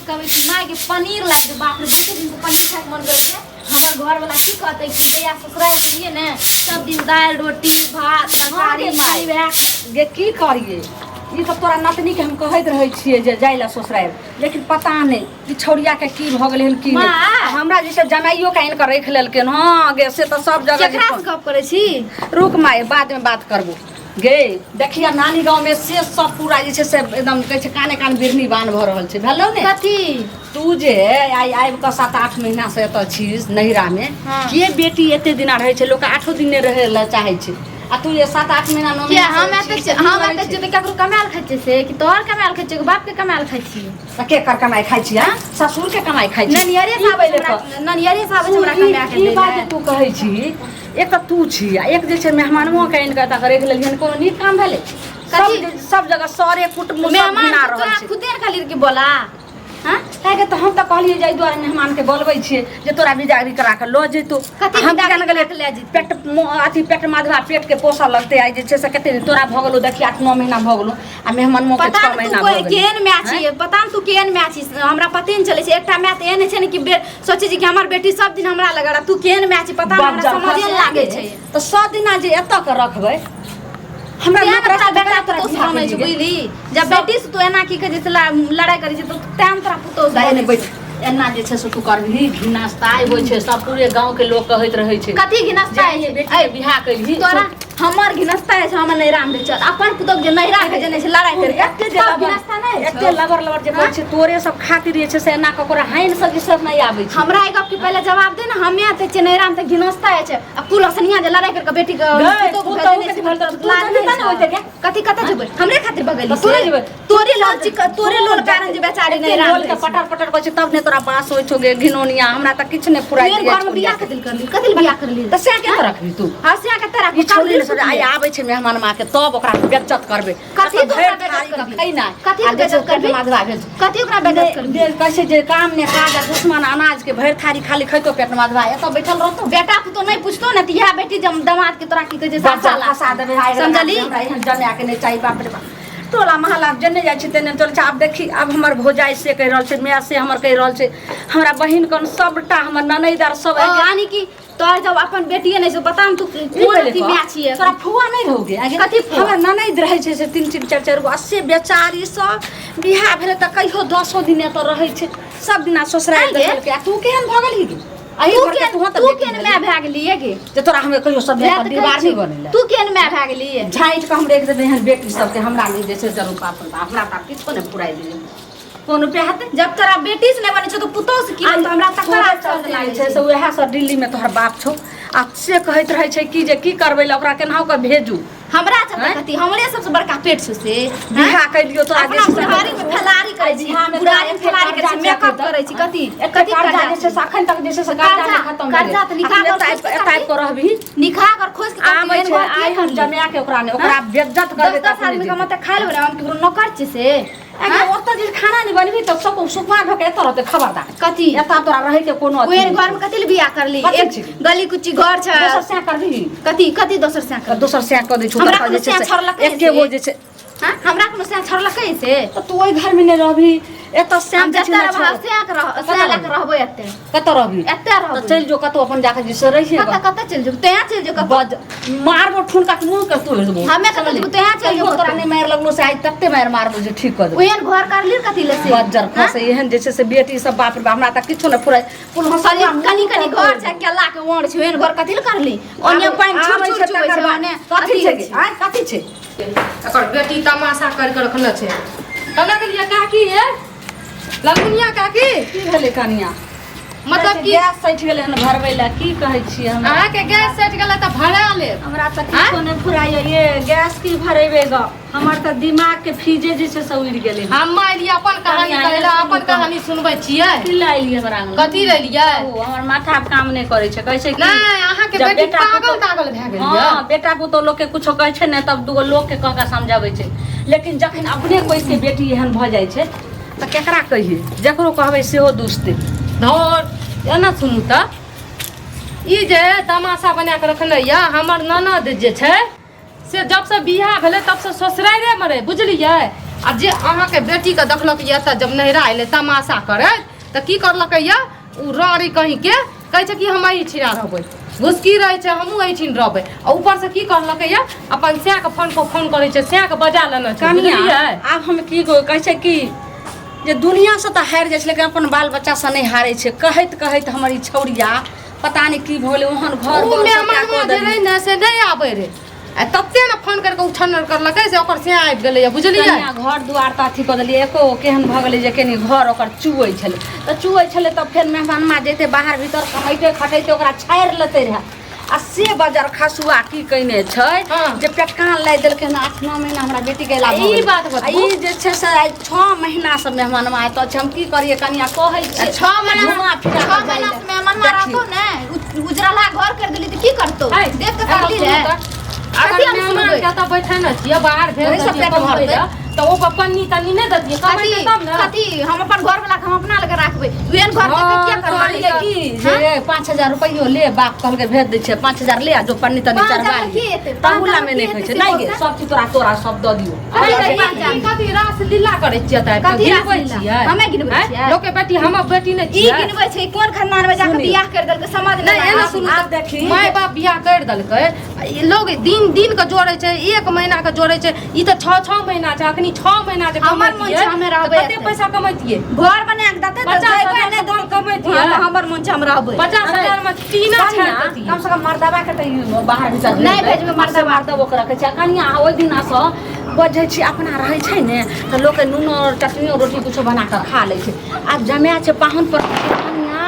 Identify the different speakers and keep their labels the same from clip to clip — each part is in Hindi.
Speaker 1: कहबै कि माय के पनीर ला दे। बाप रे बहुते दिन से पनीर खाए के मन करे छै। हमर घर वाला की कहते कि तैया ससुराल छिए ने सब दिन दाल रोटी भात तरकारी माई
Speaker 2: गे की करिए ई सब तोरा नतनी के हम कहैत रहै छिए जे जाय ला ससुराल, लेकिन पता नहीं ई छौरिया के की भ गेलै हन की नहीं। हमरा जैसे जमाइयो के आइन के रख लेलकिन। हां गे से तो सब जगह
Speaker 1: केकरा से गप करे छी।
Speaker 2: रुक माय बाद में बात करबो। गे देखिया नानी गांव में से सब पूरा जे छै से एकदम कहै छै काने कान बिरनी बान भ रहल छै भेलौ ने।
Speaker 1: कथी
Speaker 2: तू जे आइ के 7-8 महीना से एत छी नहिरा में के बेटी एते दिना रहे छै लोग 8 दिन ने रहे ला चाहे छै आ तू ये 7-8 महीना नो
Speaker 1: के हम एते जे ककरो कमाल खाइ छै से कि तोहर कमाल खाइ छै बाप के कमाल खाइ छी।
Speaker 2: त के कर कमाई खाइ छी। हां ससुर के कमाई खाइ छी।
Speaker 1: ननियरे से आबै हमरा कमा के दे।
Speaker 2: बात तू कहै छी एक त तू छी आ एक जे छै मेहमानों के आइन के त करे लेलियन कोनो नीक काम भेले। सब जगह सारे कुटुंब सब बिना रहल छै।
Speaker 1: खुदे खाली के बोला
Speaker 2: हां काहे त हम त कहलिए जाय द्वारा मेहमान के बोलबै छिए जे तोरा बिदागरी करा के ल जइतो।
Speaker 1: हम
Speaker 2: केना गेले ले जी पेट अथी पेट माधवा पेट के पोसा लगते आई जे छै से कते तोरा भ गेलो देखि 8-9 महीना भ गेलो आ मेहमान मो के 6 महीना भ गेलो।
Speaker 1: केहन मैच छी पता न तू केहन मैच छी हमरा पते न चले छै। एकटा मैच एहन छै ने कि सोचे छी कि हमर बेटी सब दिन हमरा लगड़ा तू केहन मैच पता हमरा समझे न लागे छै।
Speaker 2: त 100 दिना जे एत के रखबै हमरा
Speaker 1: बेटा तो सामने छै बुझली जब बेटी से तू एना की कहे छै लड़ाई करै छै तो टाइम तोरा पुतो
Speaker 2: दाई ने बैठ एना जे छै से तू करबही घिनास्ता होइ छै सब पूरे गांव के लोग कहैत रहै छै।
Speaker 1: कथी घिनास्ता है
Speaker 2: बेटी बियाह कइली
Speaker 1: तोरा हमर घिनास्ता है हमर नैरा में चल अपन पुतो के नैरा के जने से लड़ाई करे एते जे घिनास्ता नहीं
Speaker 2: एते लबर जे कहै छै तोरे सब खातिर जे छै से एना ककरा हाइन सब ई सब नहीं आबै छै।
Speaker 1: हमरा एक गप के पहले जवाब दे ना हमे आते छै नैरा में घिनास्ता है छै अब कुल सनिया जे लड़ाई करके बेटी के पुतो के जने से लाज होते के कथी कते जेबै हमरे खातिर बगल
Speaker 2: तोरे जेबै
Speaker 1: तोरे लोल कारण जे बेचारी नैरा
Speaker 2: लोल के पटर कहै छै तब ने तोरा पास होइ छो गे घिनोनिया हमरा त किछ ने फुराई दिए
Speaker 1: घर में बियाह के दिल करली कथि बियाह करली
Speaker 2: त से के रखबी तू।
Speaker 1: हां से के तरह
Speaker 2: छोड़ी ने आई आबै छै मेहमान मां के तब ओकरा बेइज्जत करबे।
Speaker 1: कथि ओकरा बेइज्जत करबी
Speaker 2: खैना
Speaker 1: कथि बेइज्जत करबी माधवा भेल कथि ओकरा बेइज्जत करबी
Speaker 2: दे कैसे जे काम ने काज दुश्मन अनाज के भर थारी खाली खैतो पेट माधवा एत बैठल रहतो
Speaker 1: बेटा को तो नहीं पूछतो ना त यह बेटी जब दामाद के तोरा की कहे छै
Speaker 2: फसा देबे समझली हमरा एहन जमे के नहीं चाहिए बाप रे बाप टोला महला जने जाइ छी तेने चल आब देखी अब हमर भोजाई से कह रहल छै मैं से हमर कह रहल छै हमरा बहिन कन सबटा हमर ननैदार सब
Speaker 1: यानी कि तोर जब अपन बेटिए नहीं से बता हम तू कोन अथी मैच छिए
Speaker 2: तोरा फुआ नहीं रहोगे
Speaker 1: कथी
Speaker 2: हमर ननैद रहे छै से 3-3 4-4 गो अस्से बेचारी सब बियाह भेले त कहियो 10 दिन त रहे छै सब दिना ससुराल देखल के तू केहन भ गेली गे
Speaker 1: तू केन मैं भाग लिए गे
Speaker 2: जे तोरा हमें कहियो सब दीवार नहीं बनेला
Speaker 1: तू केन मैं भाग लिए
Speaker 2: झाइट के हम देख देबे हन बेटी सब के हमरा नहीं जैसे जरूर पाप हमरा त किछो ने पुराई दिए कोनो पे हाथ
Speaker 1: जब तोरा बेटी से नहीं बने छ तो पुतो से की तो हमरा तकरा चल लागे छै
Speaker 2: से ओहा सब दिल्ली में तोहर बाप छौ आ से कहैत रहे छै कि जे की करबै ल ओकरा केनाहु के भेजू
Speaker 1: हमरा चलते कथि हमरे सबसे बड़का पेट छै से
Speaker 2: बियाह कइलियो तोरा
Speaker 1: अपना बुढ़ारी में फलारी करे छी बुढ़ारी में फलारी करे छी मेकअप करे छी कथि कथि कर्जा
Speaker 2: जैसे अखन तक जैसे से कर्जा खत्म
Speaker 1: कर्जा त निकाह
Speaker 2: टाइप कर रहबी
Speaker 1: निकाह कर खोज के
Speaker 2: आबै छै आइ हम जमिया के ओकरा ने ओकरा बेइज्जत करबे त
Speaker 1: आदमी के मत खाइ लेबे हम केकरो नौकर छी से
Speaker 2: अगर ओत जे खाना नहीं बनबी त सब सुखवा ढके एत रहते खबरदार
Speaker 1: कथि
Speaker 2: एता तोरा रहे के कोनो
Speaker 1: ओएर घर में कथि ले बियाह करली एक गली कुची घर छ
Speaker 2: दोसर से करबी
Speaker 1: कथि कथि दोसर से कर
Speaker 2: दोसर से कर दे छु
Speaker 1: हमरा कोनो से छरलकै
Speaker 2: एके गो जे छै
Speaker 1: हां हमरा कोनो से छरलकै से
Speaker 2: त तू ओइ घर में ने रहबी एत श्याम
Speaker 1: जत्ता रहबो एते
Speaker 2: कत रहबी
Speaker 1: एते रहबो
Speaker 2: चल जो कतो अपन जाके जिसे रही है
Speaker 1: कत चल जो तया चल जो
Speaker 2: मारबो ठुनका के मुंह के तोड़ देबो
Speaker 1: हमें कत जो तया चल जो
Speaker 2: तोरा नहीं मार लगलो से आज तत्ते मार मारबो जे ठीक कर देबो
Speaker 1: ओहन घर करली कथि ले से
Speaker 2: बज्जर खसे एहन जे छै से बेटी सब बाप रे बाप हमरा त किछो ने पुराई पुल
Speaker 1: हसली कनी कनी घर छ केला के ओण छ ओहन घर कथि ले करली ओने पानी छुर छुर चुबै छ माने
Speaker 2: कथि छै आ कथि छै
Speaker 3: एकर बेटी तमाशा कर के रखले छै कहला के लिए काकी है लगुनिया काकी
Speaker 2: की भेले कनिया
Speaker 3: मतलब कि
Speaker 2: गैस सैठ गेले हन भरबै ला की कहै छी हम
Speaker 3: अहाँ के गैस सेट गेला त भरा ले
Speaker 2: हमरा त किछो ने फुराइए ये गैस की भरेबे ग हमर त दिमाग के फीजे जे छै से उड़ गेले
Speaker 3: हम आइली अपन कहानी कहला अपन कहानी सुनबै छियै
Speaker 2: की लाइली हमरा
Speaker 3: कथि लेलियै
Speaker 2: हमर माथा काम नहीं करे छै कहै छै कि
Speaker 3: नहीं अहाँ के बेटी पागल पागल भ गेल
Speaker 2: हां बेटा को तो लोग के कुछो कहै छै ने तब दूगो लोग के कह के समझाबै छै लेकिन जखन अपने कोई के बेटी एहन भ जाइ छै त केकरा कहिए जकरो कहबै सेहो दुस्ते
Speaker 3: धर एना सुनू त ई जे तमाशा बना के रखले या हमर ननद जे छै से जब से बियाह भेले तब से ससुरारे में रहे बुझलियै आ जे अहाँके बेटीके देखलक ये तऽ जब नहिरा अयलै तमाशा करैत तऽ की करलकै ये उ रारी कहीं के कहै छै कि हम एहिठिना रहबै घुसकी रहै छै हमहूँ एहिठिन रहबै आ ऊपरसँ की करलकै ये अपन सैके फोन करै छै सैके बजा लेना छै
Speaker 2: कनिया आब हम की कहै छै कि जे दुनिया से तऽ हारि जाइ छै लेकिन अपन बाल बच्चा से नहीं हारे छै कहैत कहैत हमर ई छौरिया पता नहीं की भोले ओहन घर
Speaker 3: रहे ने से नहीं आबे रे आ तते ने फोन करके उठन करलकै से ओकर से आबि गेलै बुझलियै
Speaker 2: घर दुआर तऽ अथी कऽ देलियै एको केहन भऽ गेलै जे कनि घर ओकर चुयै छलै तऽ चुयै छलै तऽ फेर मेहमानमा जेतै बाहर भीतर कमैते खटैते ओकरा छाड़ि लेतै रहै आ से बजार खसुआ की कइने छै जे पेटकान लाई देलकै ना 8-9 महीना हमरा बेटी के इलाज
Speaker 3: ई बात बता
Speaker 2: ई जे छै से 6 महीना से मेहमानमा आय तऽ हम की करिए कनिया कहै छी
Speaker 1: 6 महीना से मेहमानमा रहतो ने उजरला घर कर देली तऽ की करतो देख के करली रे
Speaker 3: अगर मेहमान के तऽ बैठे न छियै बाहर भेज दियै तो ओ पन्नी तन्नी नहीं दतिए कमाई तब ना
Speaker 1: कथी हम अपन घर वाला हम अपना लगे राखबै वेन घर के क्या करबालिए
Speaker 2: की जे 5000 रुपैयो ले बाप कहल के भेज दै छै 5000 ले आ जो पन्नी तन्नी चढ़वा ली ताहुला में नहीं कहै छै नहीं गे सब चीज तोरा सब द दियो
Speaker 3: कथी रास लीला करै छियै त गिनबै छियै
Speaker 1: हमे गिनबै छियै
Speaker 3: लोक के बेटी हमर बेटी नै
Speaker 1: ई गिनबै छै कोन खानदान में जाके बियाह कर देलकै समझ नहीं
Speaker 3: एना सुन आब देखी माय बाप बियाह कर देलकै लोग दिन के जोड़े छै 1 महीना के जोड़े छै ई त 6 महीना छै अखनी 6 महीना जे
Speaker 1: हमर मन छै हमे रहबै
Speaker 3: कते पैसा कमैतिए
Speaker 1: घर बना के दते त जइबै नै
Speaker 3: घर कमैतिए
Speaker 1: हमर मन छै हम रहबै
Speaker 3: 50000 में टीना छै
Speaker 2: कम से कम मर्दबा के त बाहर भीतर
Speaker 1: नहीं भेजबै
Speaker 2: मर्दबा ओकरा के छै कनिया ओइ दिना से बजै छी अपना रहै छै ने त लोक नून और चटनी और रोटी कुछो बना के खा लै छै आब जमाय छै पाहुन पर कनिया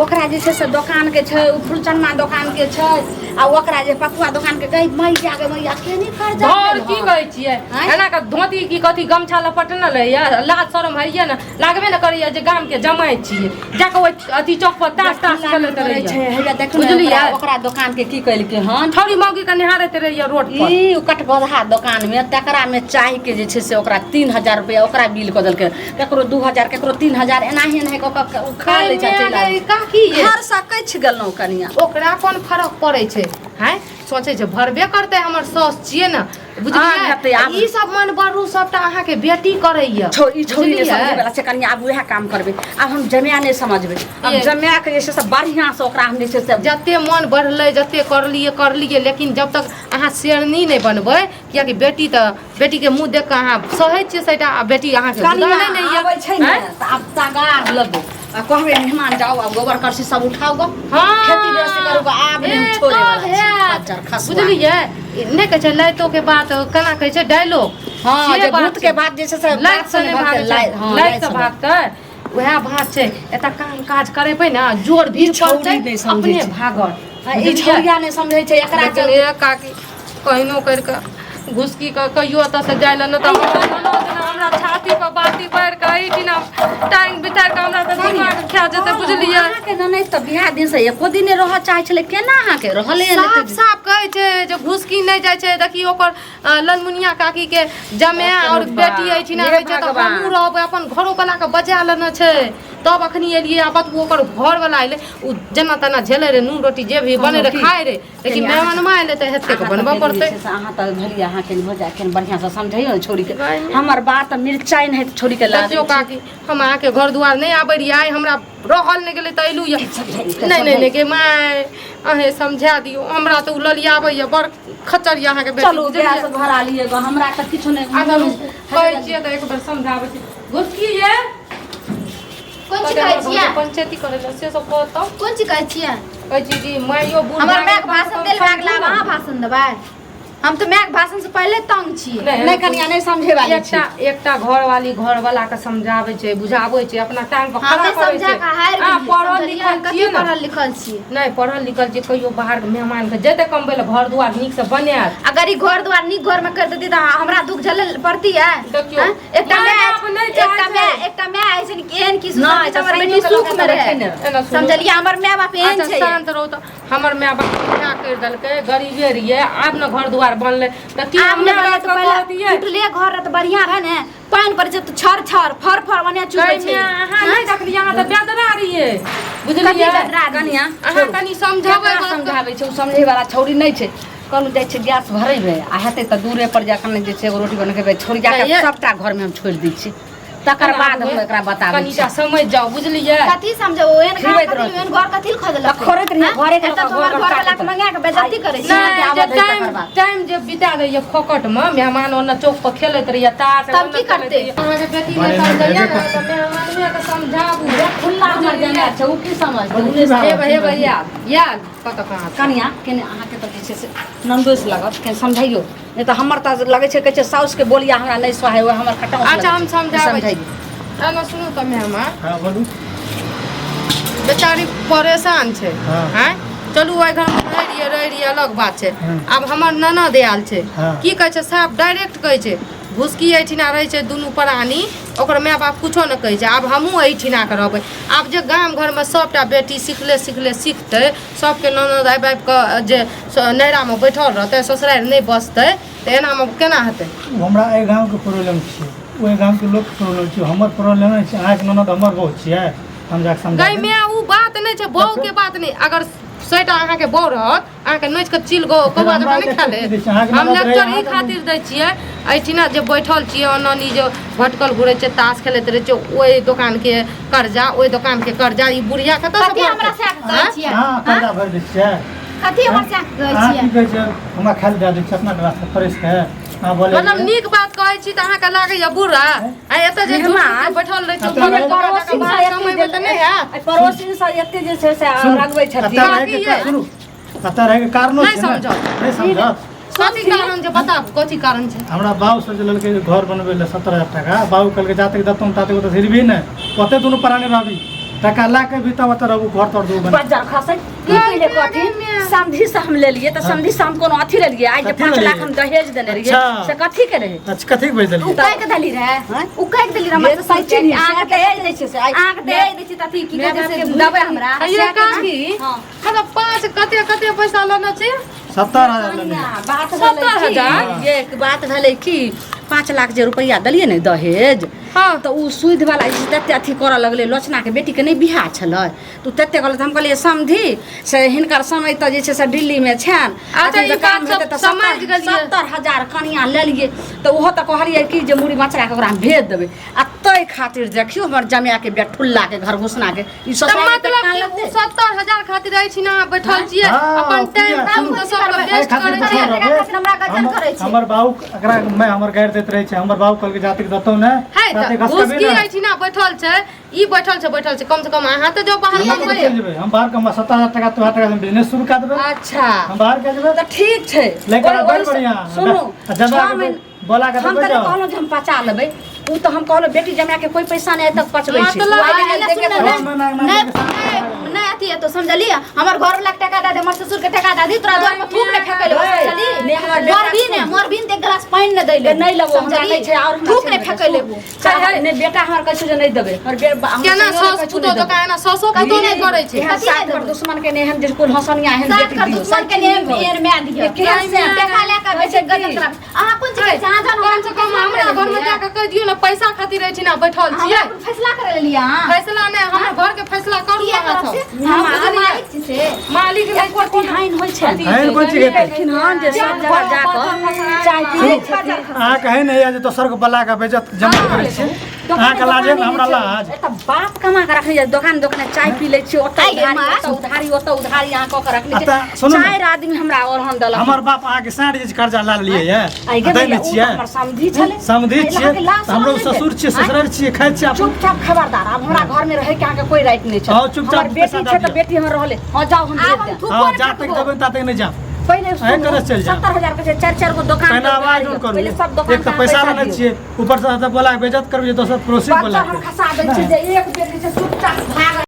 Speaker 2: ओकरा जे छै से दुकान के छै फुलचनमा दुकान के छै आ ओकरा जे पकुआ दुकान के गई मैया के मैया के नहीं कर जा
Speaker 3: घर की कहै छियै एना के धोती की कथी गमछा लपटने लैया लाज शरम हइया न लागबे न करैया जे गाम के जमाई छियै जाके ओइ अथी चौक पर तास खेलैत रहै छै
Speaker 2: हैया देखू बुझलियै ओकरा दुकान के की कइल के हन
Speaker 3: थोड़ी मौगी के निहारैत रहैया रोड पर
Speaker 2: ई कट बधा दुकान में तकरा में चाय के जे छै से ओकरा 3000 रुपया ओकरा बिल क देलकै केकरो 2000 केकरो 3000 एनाही एनाही क खा लै छै चला
Speaker 3: काकी
Speaker 2: हर सकै छ गेलौ कनिया
Speaker 3: ओकरा कोन फरक पड़ै छै हैं सोचे छै भरबे करते हमर सास छियै न बुझलियै ई सब मन बरू सबटा अहाँ के बेटी करैया
Speaker 2: ई छोरी ने समझे वाला से कनिया अब उहे काम करबे अब हम जमाया नहीं समझबे अब जमाया के जैसे सब बढ़िया से ओकरा हम जैसे सब
Speaker 3: जते मन बढ़ले जते करलिए लेकिन जब तक अहाँ शेरनी नहीं बनबै किया कि बेटी के मुंह देख के अहाँ सहै छियै सेटा बेटी अहाँ के
Speaker 2: कनिया नहीं आबै छै ने त अब तगार लेबो आ कहबे मेहमान जाओ अब गोबर करसी सब उठाओ गो खेती व्यवस्था करू आब नहीं छोड़े वाला
Speaker 3: बुझलियै नहीं कहै छै लाइटो के बात केना कहै छै डायलॉग
Speaker 2: हां जे भूत के बात जैसे से
Speaker 3: लाइट से लाइट से भागतै वह बात छै एता काम काज करेबै ना जोर भीड़ पड़तै अपने भागत
Speaker 2: ई छोरिया नहीं समझै छै एकरा
Speaker 3: के काकी कहिनो कर के घुसकी का कहियो त से जाइला न त हमरा छाती पर बाती पैर के ई दिना टांग बिठार के हमरा त दिमाग खा जते बुझलियै
Speaker 2: अहाँ के नहीं त बियाह दिन से एको दिन रह चाहे छले केना अहाँ के रहले
Speaker 3: साफ साफ कहै छै जे घुसकी नहीं जाय छै देखी ओकर ललमुनिया काकी के जमाया और बेटी एठिना रहै छै त हमहु रहबै अपन घरो वाला के बजा लेना छै तब अखनी एलिए आ बतबू ओकर घर वाला आइले उ जना तना झेले रे नून रोटी जे भी बने रे खाए रे लेकिन मेहमान में आइले त हेते के बनबा पड़ते
Speaker 2: अहाँ त भलिया अहाँ के भजा के बढ़िया से समझैयो छोड़ी के हमर बात मिर्चाई नहीं छोड़ी के
Speaker 3: लाजो काकी हम अहाँ के घर दुआर नहीं आबै रिया हमरा रहल नहीं गेले त एलू नहीं के माय अहे समझा दियो हमरा त उललिया आबै बड़ खचरिया अहाँ के बेटी
Speaker 2: चलो गैस भरा लिए गो हमरा त किछु नहीं
Speaker 3: कहै छियै त एक बार समझाबै छी घुसकी ये
Speaker 1: कोन ची कहै छियै
Speaker 3: पंचायती करे से सब कहत
Speaker 1: कोन ची कहै छियै
Speaker 3: कहै छी जी माइयो बुढ़
Speaker 1: हमर माय के भाषण देल भाग लाब अहाँ भाषण देबै हम तो मैक भाषण से पहले तंग छी
Speaker 2: नहीं कनिया नहीं समझे वाली
Speaker 3: एकटा घर वाली घर वाला के समझावे छै बुझावे छै अपना टाइम पर खड़ा करे छै
Speaker 1: हां पढ़ल लिखल छियै पढ़ल लिखल छी
Speaker 3: नहीं पढ़ल लिखल जे कहियो बाहर के मेहमान के जेते कमबै ले घर दुआर नीक से बनाएत
Speaker 1: अगर ई घर दुआर नीक घर में कर देती त हमरा दुख झेले पड़ती है
Speaker 3: देखियो
Speaker 1: एकटा मैं ऐसे एहन की हमर बेटी सुख में रहे समझलिए हमर माय बाप एहन छै
Speaker 3: शांत रहो त हमर माय बाप क्या कर देलकै गरीबे रहिए आब न घर दुआर बनले त की
Speaker 1: हमने बात पहले टूटले घर त बढ़िया रहे ने पानी पर जब छर छर फर फर बने चुकै छै
Speaker 3: अहाँ नहीं देखली अहाँ त बेदरा रहिए बुझलिए
Speaker 2: कनिया
Speaker 3: अहाँ कनी समझाबै
Speaker 2: समझाबै छै समझे वाला छौरी नहीं छै कहलू जाइ छै गैस भरेबै आ हेतै तऽ दूरे पर जाकन जे छै एगो रोटी बनकेबै छोड़िया के सबटा घर में हम छोड़ि दै छी तकर बाद हम एकरा बताबै छी
Speaker 3: कनिटा समझ जाओ बुझलियै
Speaker 1: कथी समझो ओहन घर कथी खोदलक
Speaker 2: खोरैत रहिए घरे के
Speaker 1: तो हमर घर वाला के मंगा के बेइज्जती करे छी
Speaker 3: टाइम जे बिता रहिए फोकट में मेहमान ओना चौक पर खेलैत रहिए ताश
Speaker 1: तब की करते
Speaker 3: अहाँ के बेटी ने समझैया ना तो मेहमान के समझाबू
Speaker 2: खुल्ला हमर जाना छै उ की समझतै
Speaker 3: हे भैया यार कत कहां
Speaker 2: कनिया केने अहाँ के तऽ जे छै से नंदोस लागत के समझाइयो नहीं तो हमर त लगे छै कहै छै साउस के बोलिया हमरा नहीं सहे हो हमर खटाउ
Speaker 3: अच्छा हम समझाबै एना सुनू त मेहमान
Speaker 4: हां बोलू
Speaker 3: बेचारी परेशान छै हैं चलू ओइ घर में रह रही अलग बात छै अब हमर ननद आयल छै की कहै छै साहब डायरेक्ट कहै छै घुसकी एठिना रहै छै दुनू प्राणी ओकर माय बाप कुछो न कहै छै अब हमहूँ एठिना के रहबै आब जे गाम घर में सबटा बेटी सिखले सिखतै सबके ननद आबि आबि के जे नैरा में बैठल रहतै ससुरारि नहीं बसतै तऽ एना में केना हेतै
Speaker 4: हमरा ए गांव के प्रॉब्लम छै ओइ गांव के लोग के प्रॉब्लम छै हमर प्रॉब्लम छै अहाँ के ननद हमर बहुत छियै हम जा समझा
Speaker 3: गई में उ बात नहीं छै बहू के बात नहीं अगर सेटा अहाँ के बौ रहत अहाँ के नोच के चिल गो कबा जका नहीं खा ले हम लेक्चर ई खातिर दै छियै एठिना जे बैठल छियै अननी जे भटकल घुरै छै ताश खेलैत रहै छै ओइ दुकान के कर्जा ओइ दुकान के कर्जा ई बुढ़िया कतऽ से
Speaker 1: हमरा से कहै छियै
Speaker 4: हां कर्जा भर दै छियै
Speaker 1: कथी हमरा से कहै
Speaker 4: हां
Speaker 1: छियै
Speaker 4: की कहै छै हमरा खाली दे दै छै अपना रास्ता फ्रेश के हां बोले
Speaker 3: मतलब नीक बात कहै छी त अहाँ के लागैया बुरा आ एतऽ जे झूठ बैठल रहै छै
Speaker 4: अतऽ
Speaker 3: पड़ोसी समय में त नहीं है
Speaker 2: पड़ोसी से एते जे छै से रगबै छथिन
Speaker 4: अतः रहे के सुनू अतः रहे के कारणो
Speaker 3: नहीं समझो
Speaker 4: नहीं समझत
Speaker 3: कथी कारण छै बताब कथी कारण छै
Speaker 4: हमरा बाबू से जे ललके घर बनबे ले 17000 टाका बाबू कहलके जाते दतम ताते तो फिरबी ने ओते दुनु प्राणी रहबी टाका ला के भी तब रहबू घर तर दू बन
Speaker 2: बाजार खसै की पहिले कथी समझी से हम ले लिए त समझी से हम कोनो अथी ले लिए आज 5 लाख हम दहेज देने रहिए से कथी के रहे
Speaker 4: अच्छा कथी के भेज देलिए
Speaker 1: उकाई के दली रहे उकाई के दली रहे मतलब सही छै आंख दहेज दै छै से आंख दहेज दै छै तथी की कहै छै दबे हमरा
Speaker 3: ये काकी मतलब 5 कते पैसा लेना छै
Speaker 4: 70000 लेने
Speaker 2: बात 70000 ये बात भेलै कि 5 लाख जे रुपया दलिए ने दहेज
Speaker 3: हां
Speaker 2: तो उ सुध वाला तते अथी करऽ लगले लोचना के बेटी के नहीं बियाह छलै तो तते कहल हम कहलिए समझी से हिनकर समय त जे छै से दिल्ली में छन
Speaker 3: अच्छा ई बात सब समझ गेलिए
Speaker 2: 70000 कनिया ले लिए तो ओहो त कहलिए कि जे मुड़ी मचरा के ओकरा भेज देबै आ तै खातिर देखियो हमर जमिया के बेठुल्ला के घर घुसना के ई सब
Speaker 3: मतलब कि 70000 खातिर रहै छी ना बैठल छियै अपन टाइम काम तो सब वेस्ट करै छियै
Speaker 1: हमरा गजन करै छै
Speaker 4: हमर बाबू एकरा मैं हमर गाड़ देत रहै छै हमर बाबू कहलके जाति के दतौ ने
Speaker 3: घुसकी आई ना बैठल छै ई बैठल छै कम से कम अहाँ त जो बाहर काम करे
Speaker 4: हम बाहर कमा 70000 टाका तो टाका बिजनेस शुरू कर देबै
Speaker 2: अच्छा
Speaker 4: हम बाहर के जेबै
Speaker 2: त ठीक छै
Speaker 4: लेकिन बड़ बढ़िया
Speaker 2: सुनो
Speaker 4: जमा बोला के
Speaker 2: हम त कहलो जे हम पचा लेबै उ त हम कहलो बेटी जमा के कोई पैसा नहीं तक पचबै छै
Speaker 1: नहीं अथी है तो समझलिए हमर घर वाला टाका दे हमर ससुर के टाका दे तोरा द्वार पर थूक ने फेकले समझली
Speaker 2: ने हमर
Speaker 1: मोर बिन एक गिलास पानी न दैले
Speaker 2: नहीं लगो हमरा नहीं छै और
Speaker 1: थूक ने फेकले
Speaker 2: चाहे ने बेटा हमर कहै छै जे नहीं देबै और
Speaker 3: केना सास पुतो तो कहना सासो पुतो नहीं करे छै
Speaker 2: साथ पर दुश्मन के ने हम जे कोन हसनिया हम बेटी दियो
Speaker 1: दुश्मन के ने एर में दियो कैसे टाका लेके बेचे गजन तरफ अहाँ कोन चीज छै अहाँ जानो
Speaker 3: कम से कम हमरा घर में जाके कह दियो ना पैसा खातिर रहै छी ना बैठल छियै
Speaker 1: फैसला करे लिया
Speaker 3: फैसला नहीं हमर घर के फैसला करू अहाँ सब
Speaker 1: हम मालिक छी से
Speaker 3: मालिक
Speaker 2: एक कोन हाइन होय छै
Speaker 4: हाइन कोन चीज के
Speaker 2: लेकिन हम जे सब जगह जाके चाय पी छथिन
Speaker 4: आ कहे नहीं है जे दोसर के बला के बेइज्जत जमा करे छै अहाँ के लाज हमरा लाज
Speaker 2: त बाप कमा के रखनी है दुकान चाय पी ले छी ओतै उधारी अहाँ क के रखनी छै 4 आदमी हमरा और हम दल
Speaker 4: हमर बाप अहाँ के 60 कर्जा ला लिए है दै ले छियै
Speaker 2: हमर समझी छले
Speaker 4: समझी छियै हमरो ससुर छियै ससुराल छियै खाइ छियै
Speaker 2: चुपचाप खबरदार अब हमरा घर में रहे के अहाँ के कोई राइट नहीं छै
Speaker 4: हां चुपचाप
Speaker 2: बेटी छै त बेटी हमर रहले हां जाओ हम भेज दे
Speaker 4: हां जा तक देबै ता तक नहीं जा
Speaker 2: पहले
Speaker 4: है करे चल जा
Speaker 2: 70000 के 4 गो दुकान
Speaker 4: पहले आवाज उठ करू एक तो पैसा लेने छियै ऊपर से बोला बेइज्जत करबे दोसर प्रोसेस बोला
Speaker 2: हम खसा दै छी जे एक बेटी से चुपचाप भाग